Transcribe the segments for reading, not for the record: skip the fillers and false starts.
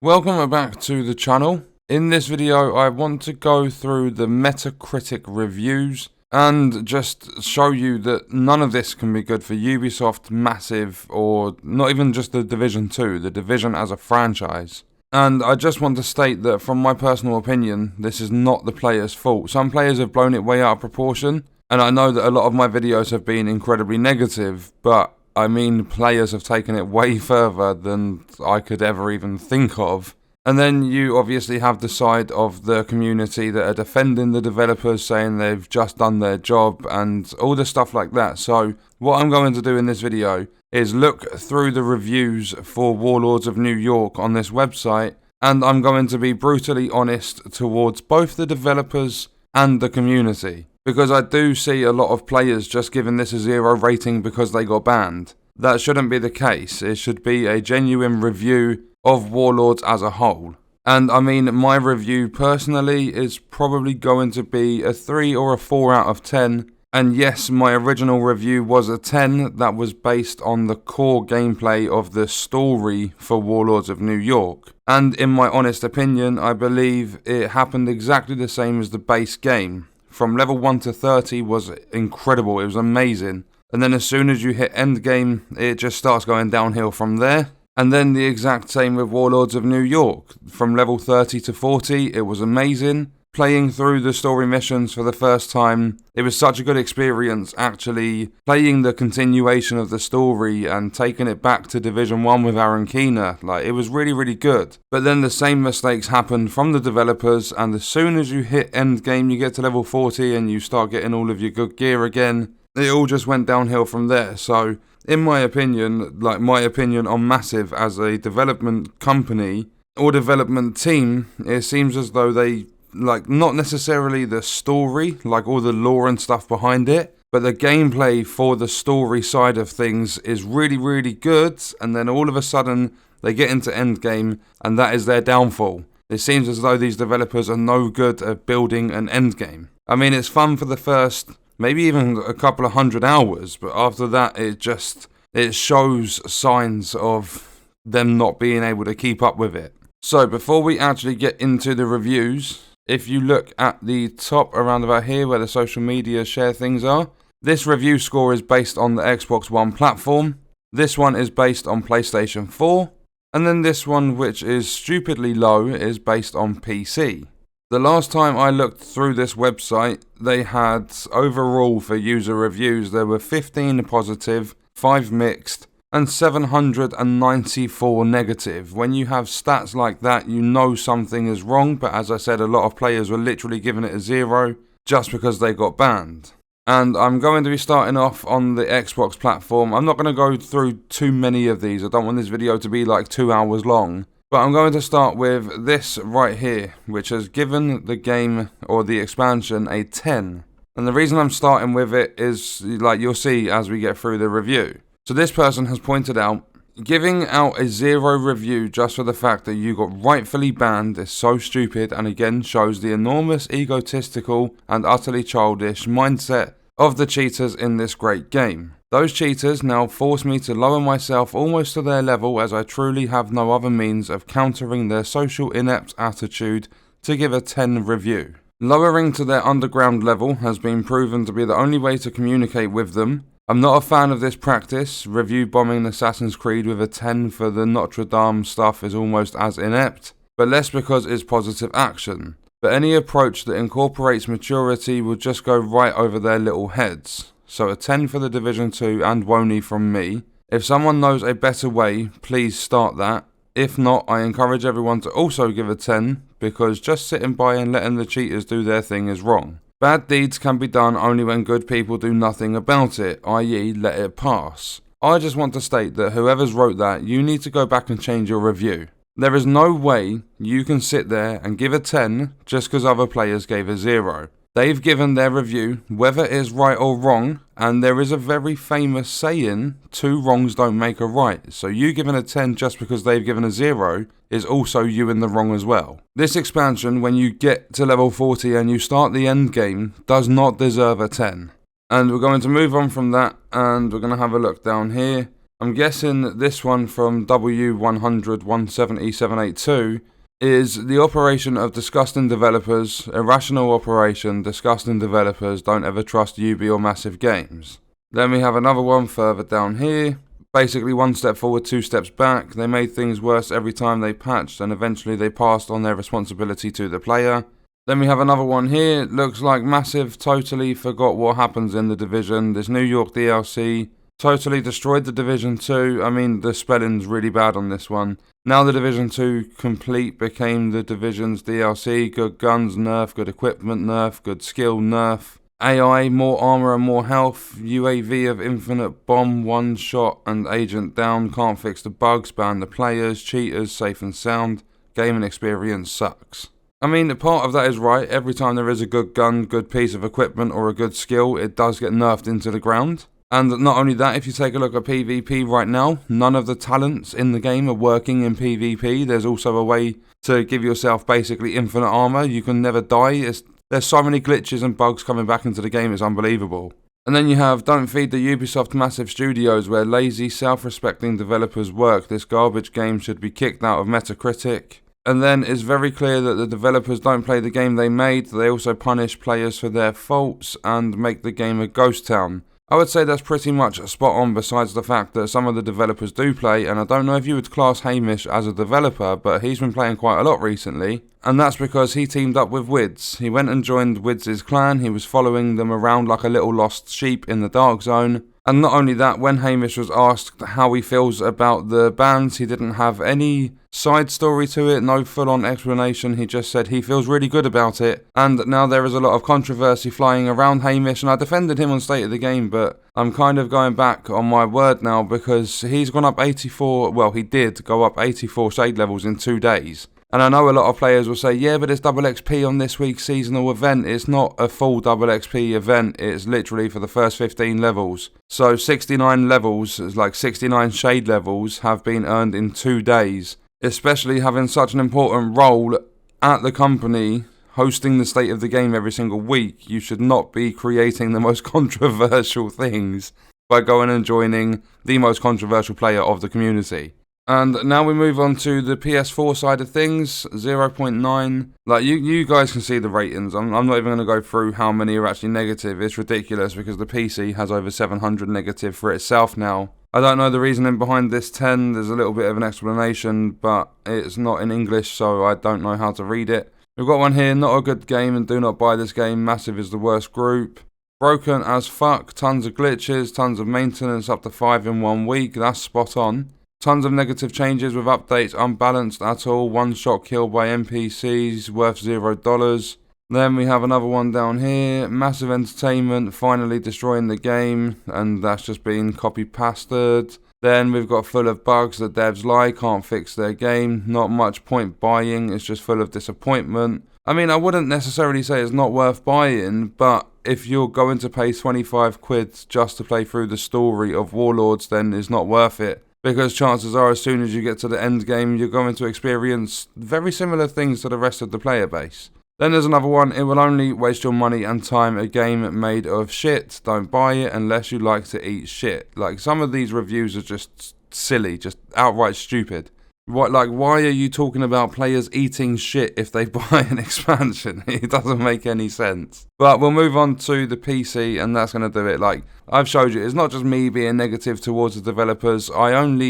Welcome back to the channel. In this video I want to go through the Metacritic reviews and just show you that none of this can be good for Ubisoft Massive, or not even just the Division 2, the Division as a franchise. And I just want to state that from my personal opinion, this is not the players' fault. Some players have blown it way out of proportion, and I know that a lot of my videos have been incredibly negative, but I mean, players have taken it way further than I could ever even think of. And then you obviously have the side of the community that are defending the developers, saying they've just done their job and all the stuff like that. So what I'm going to do in this video is look through the reviews for Warlords of New York on this website, and I'm going to be brutally honest towards both the developers and the community. Because I do see a lot of players just giving this a 0 rating because they got banned. That shouldn't be the case. It should be a genuine review of Warlords as a whole. And I mean, my review personally is probably going to be a 3 or a 4 out of 10. And yes, my original review was a 10 that was based on the core gameplay of the story for Warlords of New York. And in my honest opinion, I believe it happened exactly the same as the base game. From level 1 to 30 was incredible, it was amazing. And then as soon as you hit endgame, it just starts going downhill from there. And then the exact same with Warlords of New York. From level 30 to 40, it was amazing. Playing through the story missions for the first time, it was such a good experience actually playing the continuation of the story and taking it back to Division 1 with Aaron Keener. Like, it was really good. But then the same mistakes happened from the developers, and as soon as you hit endgame, you get to level 40 and you start getting all of your good gear again, it all just went downhill from there. So in my opinion, my opinion on Massive as a development company or development team, it seems as though they, not necessarily the story, all the lore and stuff behind it, but the gameplay for the story side of things is really good, and then all of a sudden they get into endgame and that is their downfall. It seems as though these developers are no good at building an endgame. I mean, it's fun for the first, maybe even a couple of 100 hours, but after that it shows signs of them not being able to keep up with it. So before we actually get into the reviews, if you look at the top around about here where the social media share things are, this review score is based on the Xbox One platform, this one is based on PlayStation 4, and then this one, which is stupidly low, is based on PC. The last time I looked through this website, they had overall for user reviews, there were 15 positive, 5 mixed, and 794 negative. When you have stats like that, you know something is wrong, but as I said, a lot of players were literally giving it a 0 just because they got banned. And I'm going to be starting off on the Xbox platform. I'm not going to go through too many of these. I don't want this video to be 2 hours long. But I'm going to start with this right here, which has given the game or the expansion a 10. And the reason I'm starting with it is, you'll see as we get through the review. So this person has pointed out, giving out a 0 review just for the fact that you got rightfully banned is so stupid, and again shows the enormous egotistical and utterly childish mindset of the cheaters in this great game. Those cheaters now force me to lower myself almost to their level, as I truly have no other means of countering their social inept attitude to give a 10 review. Lowering to their underground level has been proven to be the only way to communicate with them. I'm not a fan of this practice. Review bombing Assassin's Creed with a 10 for the Notre Dame stuff is almost as inept, but less because it's positive action. But any approach that incorporates maturity would just go right over their little heads. So a 10 for the Division 2 and Woney from me. If someone knows a better way, please start that. If not, I encourage everyone to also give a 10, because just sitting by and letting the cheaters do their thing is wrong. Bad deeds can be done only when good people do nothing about it, i.e. let it pass. I just want to state that whoever's wrote that, you need to go back and change your review. There is no way you can sit there and give a 10 just because other players gave a 0. They've given their review, whether it is right or wrong, and there is a very famous saying, 2 wrongs don't make a right. So you giving a 10 just because they've given a 0 is also you in the wrong as well. This expansion, when you get to level 40 and you start the end game, does not deserve a 10. And we're going to move on from that, and we're going to have a look down here. I'm guessing this one from W100-170-782 is the operation of disgusting developers, irrational operation, disgusting developers, don't ever trust Ubi or Massive Games. Then we have another one further down here. Basically, one step forward, two steps back. They made things worse every time they patched, and eventually they passed on their responsibility to the player. Then we have another one here. Looks like Massive totally forgot what happens in the Division. This New York DLC totally destroyed the Division 2. I mean, the spelling's really bad on this one. Now the Division 2 complete became the Division's DLC. Good guns, nerf. Good equipment, nerf. Good skill, nerf. AI, more armor and more health. UAV of infinite bomb, one shot and agent down. Can't fix the bugs, ban the players. Cheaters, safe and sound. Gaming experience sucks. I mean, part of that is right. Every time there is a good gun, good piece of equipment or a good skill, it does get nerfed into the ground. And not only that, if you take a look at PvP right now, none of the talents in the game are working in PvP. There's also a way to give yourself basically infinite armor. You can never die. There's so many glitches and bugs coming back into the game, it's unbelievable. And then you have Don't Feed the Ubisoft Massive Studios, where lazy, self-respecting developers work. This garbage game should be kicked out of Metacritic. And then it's very clear that the developers don't play the game they made. They also punish players for their faults and make the game a ghost town. I would say that's pretty much spot on, besides the fact that some of the developers do play, and I don't know if you would class Hamish as a developer, but he's been playing quite a lot recently, and that's because he teamed up with Wids. He went and joined Wids' clan. He was following them around like a little lost sheep in the dark zone. And not only that, when Hamish was asked how he feels about the bans, he didn't have any side story to it, no full-on explanation. He just said he feels really good about it. And now there is a lot of controversy flying around Hamish, and I defended him on State of the Game, but I'm kind of going back on my word now, because he's gone up 84, well, he did go up 84 shade levels in 2 days. And I know a lot of players will say, yeah, but it's double XP on this week's seasonal event. It's not a full double XP event. It's literally for the first 15 levels. So 69 levels, like 69 shade levels, have been earned in 2 days. Especially having such an important role at the company, hosting the State of the Game every single week. You should not be creating the most controversial things by going and joining the most controversial player of the community. And now we move on to the PS4 side of things, 0.9. Like, you guys can see the ratings. I'm not even going to go through how many are actually negative. It's ridiculous because the PC has over 700 negative for itself now. I don't know the reasoning behind this 10. There's a little bit of an explanation, but it's not in English, so I don't know how to read it. We've got one here, not a good game and do not buy this game. Massive is the worst group. Broken as fuck, tons of glitches, tons of maintenance, up to 5 in 1 week. That's spot on. Tons of negative changes with updates, unbalanced at all, one-shot kill by NPCs, worth $0. Then we have another one down here, massive entertainment, finally destroying the game, and that's just been copy-pasted. Then we've got full of bugs that devs lie, can't fix their game, not much point buying, it's just full of disappointment. I mean, I wouldn't necessarily say it's not worth buying, but if you're going to pay 25 quid just to play through the story of Warlords, then it's not worth it. Because chances are, as soon as you get to the end game, you're going to experience very similar things to the rest of the player base. Then there's another one, it will only waste your money and time, a game made of shit. Don't buy it unless you like to eat shit. Like, some of these reviews are just silly, just outright stupid. Why are you talking about players eating shit if they buy an expansion? It doesn't make any sense. But we'll move on to the PC, and that's going to do it. Like, I've showed you, it's not just me being negative towards the developers. I am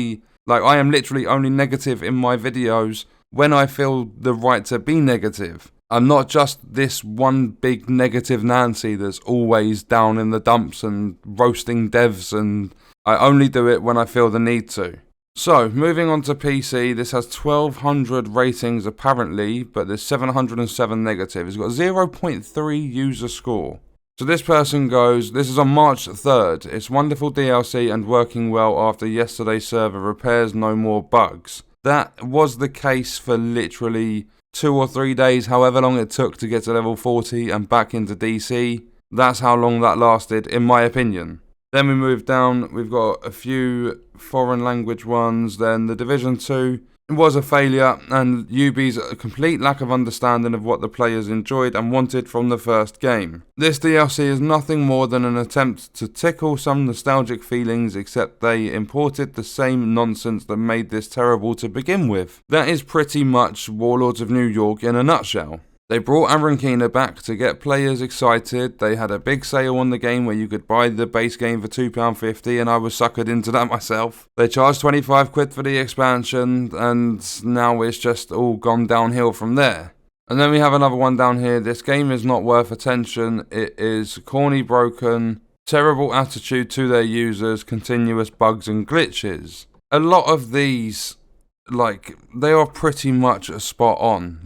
literally only negative in my videos when I feel the right to be negative. I'm not just this one big negative Nancy that's always down in the dumps and roasting devs, and I only do it when I feel the need to. So, moving on to PC, this has 1200 ratings apparently, but there's 707 negative. It's got 0.3 user score. So this person goes, this is on March 3rd. It's wonderful DLC and working well after yesterday's server repairs, no more bugs. That was the case for literally 2 or 3 days, however long it took to get to level 40 and back into DC. That's how long that lasted, in my opinion. Then we move down, we've got a few foreign language ones, then the Division 2 was a failure, and Ubi's complete lack of understanding of what the players enjoyed and wanted from the first game. This DLC is nothing more than an attempt to tickle some nostalgic feelings, except they imported the same nonsense that made this terrible to begin with. That is pretty much Warlords of New York in a nutshell. They brought Argentina back to get players excited. They had a big sale on the game where you could buy the base game for £2.50, and I was suckered into that myself. They charged 25 quid for the expansion, and now it's just all gone downhill from there. And then we have another one down here. This game is not worth attention. It is corny, broken, terrible attitude to their users, continuous bugs and glitches. A lot of these, they are pretty much spot on.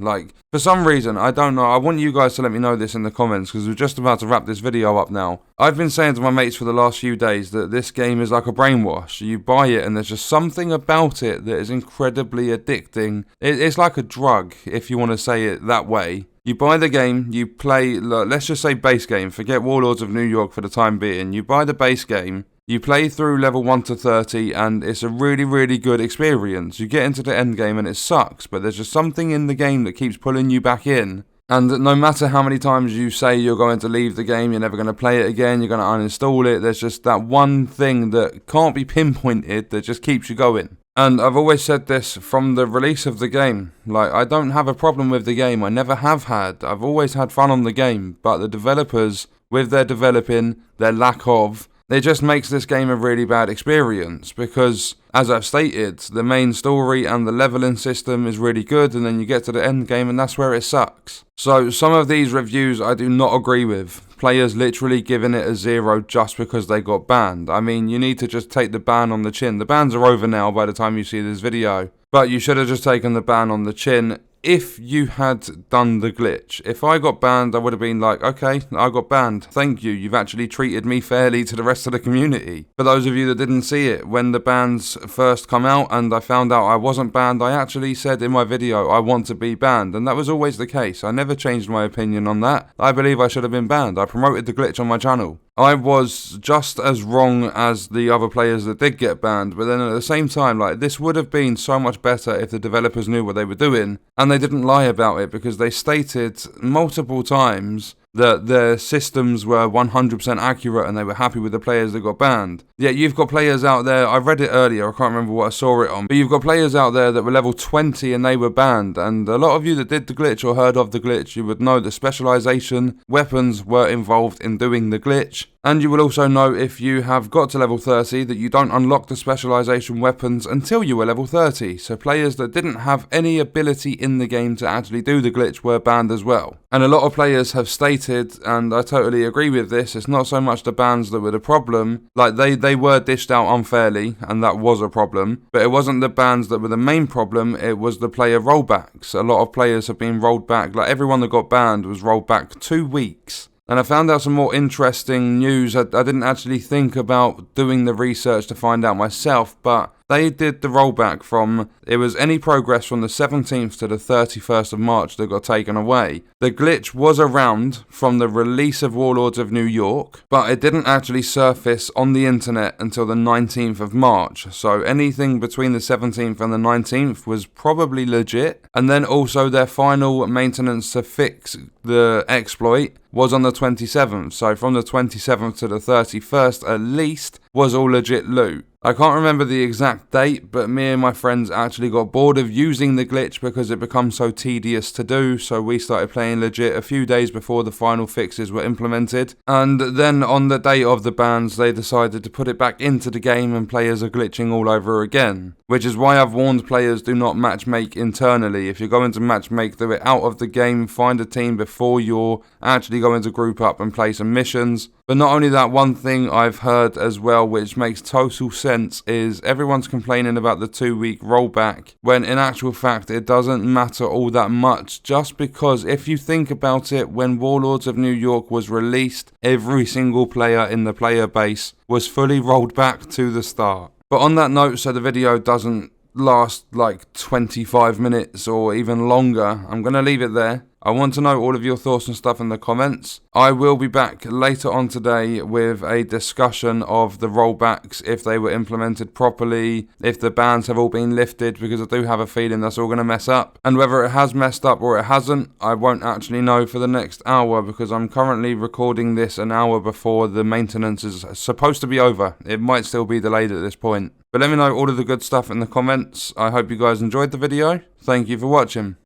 For some reason, I don't know, I want you guys to let me know this in the comments, because we're just about to wrap this video up now. I've been saying to my mates for the last few days that this game is like a brainwash. You buy it and there's just something about it that is incredibly addicting. It's like a drug, if you want to say it that way. You buy the game, you play, let's just say base game, forget Warlords of New York for the time being. You buy the base game, you play through level 1 to 30, and it's a really, really good experience. You get into the end game and it sucks, but there's just something in the game that keeps pulling you back in. And no matter how many times you say you're going to leave the game, you're never going to play it again, you're going to uninstall it, there's just that one thing that can't be pinpointed that just keeps you going. And I've always said this from the release of the game. I don't have a problem with the game. I never have had. I've always had fun on the game. But the developers, with their developing, their lack of, it just makes this game a really bad experience, because, as I've stated, the main story and the leveling system is really good, and then you get to the end game and that's where it sucks. So some of these reviews I do not agree with. Players literally giving it a 0 just because they got banned. I mean, you need to just take the ban on the chin. The bans are over now by the time you see this video, but you should have just taken the ban on the chin. If you had done the glitch, if I got banned, I would have been like, okay, I got banned. Thank you. You've actually treated me fairly to the rest of the community. For those of you that didn't see it, when the bans first come out and I found out I wasn't banned, I actually said in my video, I want to be banned. And that was always the case. I never changed my opinion on that. I believe I should have been banned. I promoted the glitch on my channel. I was just as wrong as the other players that did get banned, but then at the same time, this would have been so much better if the developers knew what they were doing, and they didn't lie about it, because they stated multiple times that their systems were 100% accurate and they were happy with the players that got banned. Yet you've got players out there, I read it earlier, I can't remember what I saw it on, but you've got players out there that were level 20 and they were banned, and a lot of you that did the glitch or heard of the glitch, you would know the specialization weapons were involved in doing the glitch. And you will also know, if you have got to level 30, that you don't unlock the specialization weapons until you were level 30. So players that didn't have any ability in the game to actually do the glitch were banned as well. And a lot of players have stated, and I totally agree with this, it's not so much the bans that were the problem. They were dished out unfairly, and that was a problem. But it wasn't the bans that were the main problem, it was the player rollbacks. A lot of players have been rolled back, everyone that got banned was rolled back 2 weeks. And I found out some more interesting news. I didn't actually think about doing the research to find out myself, but they did the rollback from, it was any progress from the 17th to the 31st of March that got taken away. The glitch was around from the release of Warlords of New York, but it didn't actually surface on the internet until the 19th of March. So anything between the 17th and the 19th was probably legit. And then also their final maintenance to fix the exploit was on the 27th. So from the 27th to the 31st at least was all legit loot. I can't remember the exact date, but me and my friends actually got bored of using the glitch because it becomes so tedious to do, so we started playing legit a few days before the final fixes were implemented. And then on the day of the bans, they decided to put it back into the game and players are glitching all over again. Which is why I've warned players, do not matchmake internally. If you're going to matchmake, do it out of the game, find a team before you're actually going to group up and play some missions. But not only that, one thing I've heard as well, which makes total sense, is everyone's complaining about the 2-week rollback, when in actual fact it doesn't matter all that much, just because if you think about it, when Warlords of New York was released, every single player in the player base was fully rolled back to the start. But on that note, so the video doesn't last 25 minutes or even longer, I'm going to leave it there. I want to know all of your thoughts and stuff in the comments. I will be back later on today with a discussion of the rollbacks, if they were implemented properly, if the bans have all been lifted, because I do have a feeling that's all going to mess up. And whether it has messed up or it hasn't, I won't actually know for the next hour, because I'm currently recording this an hour before the maintenance is supposed to be over. It might still be delayed at this point. But let me know all of the good stuff in the comments. I hope you guys enjoyed the video. Thank you for watching.